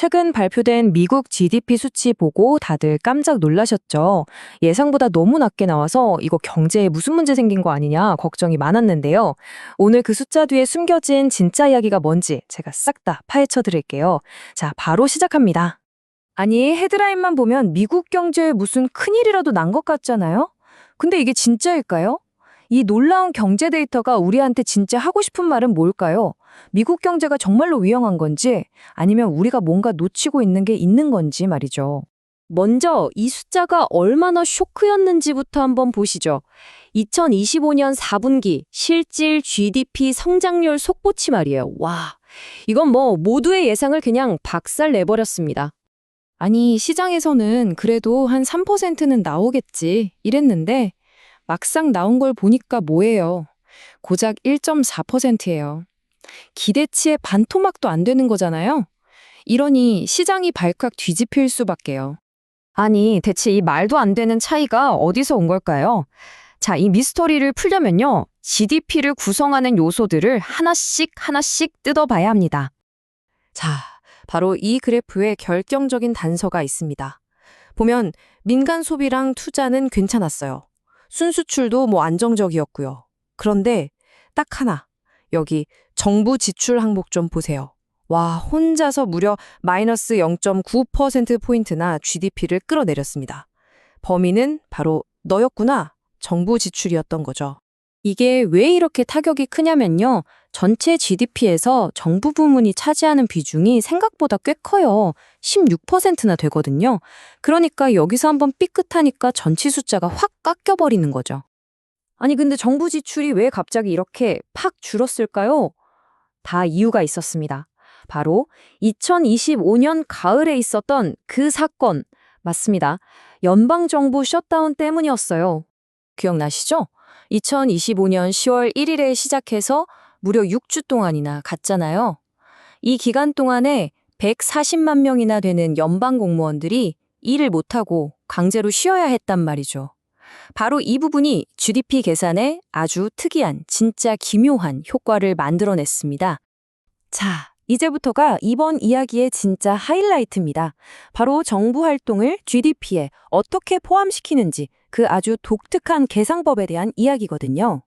최근 발표된 미국 GDP 수치 보고 다들 깜짝 놀라셨죠. 예상보다 너무 낮게 나와서 이거 경제에 무슨 문제 생긴 거 아니냐 걱정이 많았는데요. 오늘 그 숫자 뒤에 숨겨진 진짜 이야기가 뭔지 제가 싹 다 파헤쳐 드릴게요. 자, 바로 시작합니다. 아니, 헤드라인만 보면 미국 경제에 무슨 큰일이라도 난 것 같잖아요? 근데 이게 진짜일까요? 이 놀라운 경제 데이터가 우리한테 진짜 하고 싶은 말은 뭘까요? 미국 경제가 정말로 위험한 건지 아니면 우리가 뭔가 놓치고 있는 게 있는 건지 말이죠. 먼저 이 숫자가 얼마나 쇼크였는지부터 한번 보시죠. 2025년 4분기 실질 GDP 성장률 속보치 말이에요. 와, 이건 뭐 모두의 예상을 그냥 박살 내버렸습니다. 아니, 시장에서는 그래도 한 3%는 나오겠지 이랬는데 막상 나온 걸 보니까 뭐예요? 고작 1.4%예요. 기대치의 반토막도 안 되는 거잖아요? 이러니 시장이 발칵 뒤집힐 수밖에요. 아니, 대체 이 말도 안 되는 차이가 어디서 온 걸까요? 자, 이 미스터리를 풀려면요. GDP를 구성하는 요소들을 하나씩 뜯어봐야 합니다. 자, 바로 이 그래프에 결정적인 단서가 있습니다. 보면 민간 소비랑 투자는 괜찮았어요. 순수출도 뭐 안정적이었고요. 그런데 딱 하나, 여기 정부 지출 항목 좀 보세요. 와, 혼자서 무려 마이너스 0.9%포인트나 GDP를 끌어내렸습니다. 범인은 바로 너였구나. 정부 지출이었던 거죠. 이게 왜 이렇게 타격이 크냐면요. 전체 GDP에서 정부 부문이 차지하는 비중이 생각보다 꽤 커요. 16%나 되거든요. 그러니까 여기서 한번 삐끗하니까 전체 숫자가 확 깎여버리는 거죠. 아니, 근데 정부 지출이 왜 갑자기 이렇게 팍 줄었을까요? 다 이유가 있었습니다. 바로 2025년 가을에 있었던 그 사건, 맞습니다. 연방정부 셧다운 때문이었어요. 기억나시죠? 2025년 10월 1일에 시작해서 무려 6주 동안이나 갔잖아요. 이 기간 동안에 140만 명이나 되는 연방 공무원들이 일을 못하고 강제로 쉬어야 했단 말이죠. 바로 이 부분이 GDP 계산에 아주 특이한, 진짜 기묘한 효과를 만들어냈습니다. 자, 이제부터가 이번 이야기의 진짜 하이라이트입니다. 바로 정부 활동을 GDP에 어떻게 포함시키는지 그 아주 독특한 계산법에 대한 이야기거든요.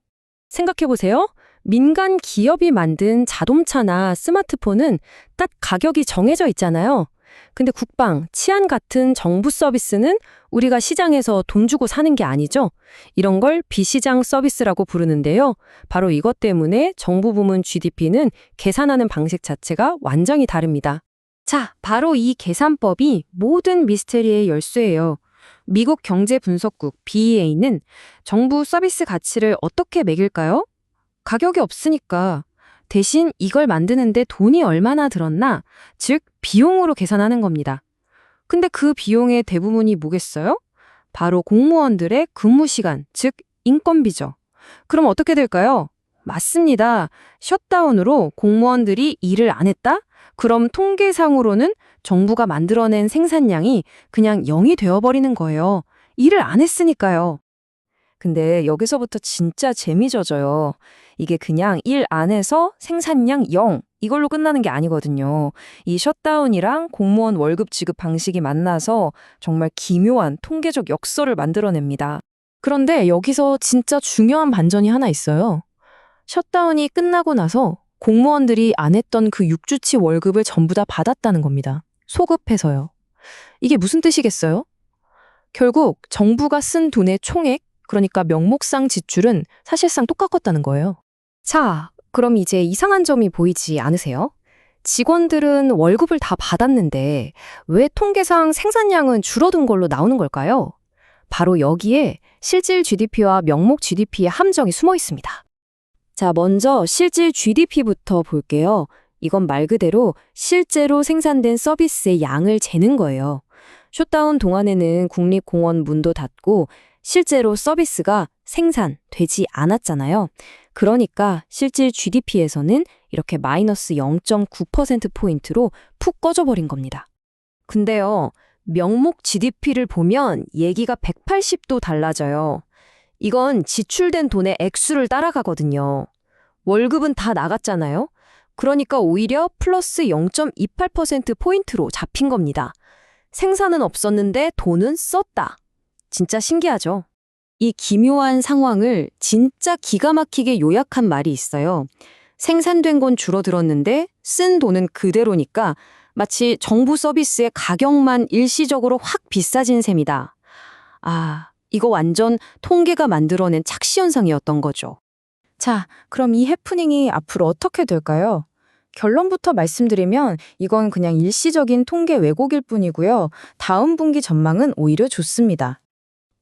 생각해보세요. 민간 기업이 만든 자동차나 스마트폰은 딱 가격이 정해져 있잖아요. 근데 국방, 치안 같은 정부 서비스는 우리가 시장에서 돈 주고 사는 게 아니죠. 이런 걸 비시장 서비스라고 부르는데요. 바로 이것 때문에 정부 부문 GDP는 계산하는 방식 자체가 완전히 다릅니다. 자, 바로 이 계산법이 모든 미스테리의 열쇠예요. 미국 경제분석국 BEA는 정부 서비스 가치를 어떻게 매길까요? 가격이 없으니까. 대신 이걸 만드는데 돈이 얼마나 들었나, 즉 비용으로 계산하는 겁니다. 근데 그 비용의 대부분이 뭐겠어요? 바로 공무원들의 근무 시간, 즉 인건비죠. 그럼 어떻게 될까요? 맞습니다. 셧다운으로 공무원들이 일을 안 했다? 그럼 통계상으로는 정부가 만들어낸 생산량이 그냥 0이 되어버리는 거예요. 일을 안 했으니까요. 근데 여기서부터 진짜 재미 져져요. 이게 그냥 일 안 해서 생산량 0 이걸로 끝나는 게 아니거든요. 이 셧다운이랑 공무원 월급 지급 방식이 만나서 정말 기묘한 통계적 역설을 만들어냅니다. 그런데 여기서 진짜 중요한 반전이 하나 있어요. 셧다운이 끝나고 나서 공무원들이 안 했던 그 6주치 월급을 전부 다 받았다는 겁니다. 소급해서요. 이게 무슨 뜻이겠어요? 결국 정부가 쓴 돈의 총액, 그러니까 명목상 지출은 사실상 똑같았다는 거예요. 자, 그럼 이제 이상한 점이 보이지 않으세요? 직원들은 월급을 다 받았는데 왜 통계상 생산량은 줄어든 걸로 나오는 걸까요? 바로 여기에 실질 GDP와 명목 GDP의 함정이 숨어 있습니다. 자, 먼저 실질 GDP부터 볼게요. 이건 말 그대로 실제로 생산된 서비스의 양을 재는 거예요. 셧다운 동안에는 국립공원 문도 닫고 실제로 서비스가 생산되지 않았잖아요. 그러니까 실질 GDP에서는 이렇게 마이너스 0.9%포인트로 푹 꺼져버린 겁니다. 근데요, 명목 GDP를 보면 얘기가 180도 달라져요. 이건 지출된 돈의 액수를 따라가거든요. 월급은 다 나갔잖아요. 그러니까 오히려 플러스 0.28%포인트로 잡힌 겁니다. 생산은 없었는데 돈은 썼다. 진짜 신기하죠? 이 기묘한 상황을 진짜 기가 막히게 요약한 말이 있어요. 생산된 건 줄어들었는데 쓴 돈은 그대로니까 마치 정부 서비스의 가격만 일시적으로 확 비싸진 셈이다. 아, 이거 완전 통계가 만들어낸 착시 현상이었던 거죠. 자, 그럼 이 해프닝이 앞으로 어떻게 될까요? 결론부터 말씀드리면 이건 그냥 일시적인 통계 왜곡일 뿐이고요. 다음 분기 전망은 오히려 좋습니다.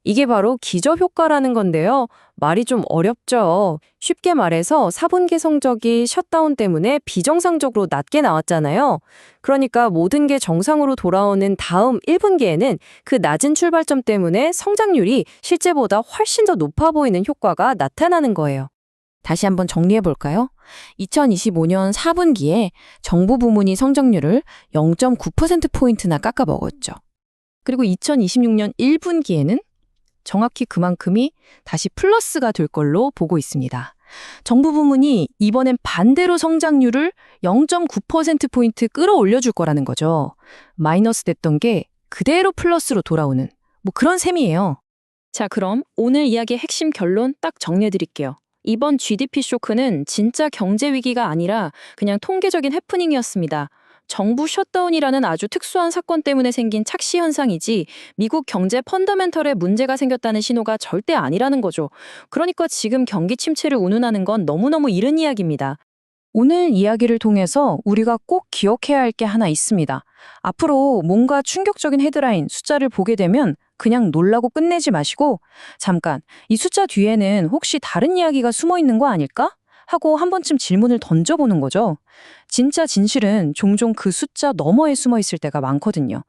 이게 바로 기저효과라는 건데요. 말이 좀 어렵죠. 쉽게 말해서 4분기 성적이 셧다운 때문에 비정상적으로 낮게 나왔잖아요. 그러니까 모든 게 정상으로 돌아오는 다음 1분기에는 그 낮은 출발점 때문에 성장률이 실제보다 훨씬 더 높아 보이는 효과가 나타나는 거예요. 다시 한번 정리해 볼까요? 2025년 4분기에 정부 부문이 성장률을 0.9%포인트나 깎아 먹었죠. 그리고 2026년 1분기에는 정확히 그만큼이 다시 플러스가 될 걸로 보고 있습니다. 정부 부문이 이번엔 반대로 성장률을 0.9%포인트 끌어올려 줄 거라는 거죠. 마이너스 됐던 게 그대로 플러스로 돌아오는 그런 셈이에요. 자, 그럼 오늘 이야기의 핵심 결론 딱 정리해 드릴게요. 이번 GDP 쇼크는 진짜 경제 위기가 아니라 그냥 통계적인 해프닝이었습니다. 정부 셧다운이라는 아주 특수한 사건 때문에 생긴 착시 현상이지 미국 경제 펀더멘털에 문제가 생겼다는 신호가 절대 아니라는 거죠. 그러니까 지금 경기 침체를 운운하는 건 너무너무 이른 이야기입니다. 오늘 이야기를 통해서 우리가 꼭 기억해야 할 게 하나 있습니다. 앞으로 뭔가 충격적인 헤드라인, 숫자를 보게 되면 그냥 놀라고 끝내지 마시고 잠깐 이 숫자 뒤에는 혹시 다른 이야기가 숨어 있는 거 아닐까? 하고 한 번쯤 질문을 던져보는 거죠. 진짜 진실은 종종 그 숫자 너머에 숨어 있을 때가 많거든요.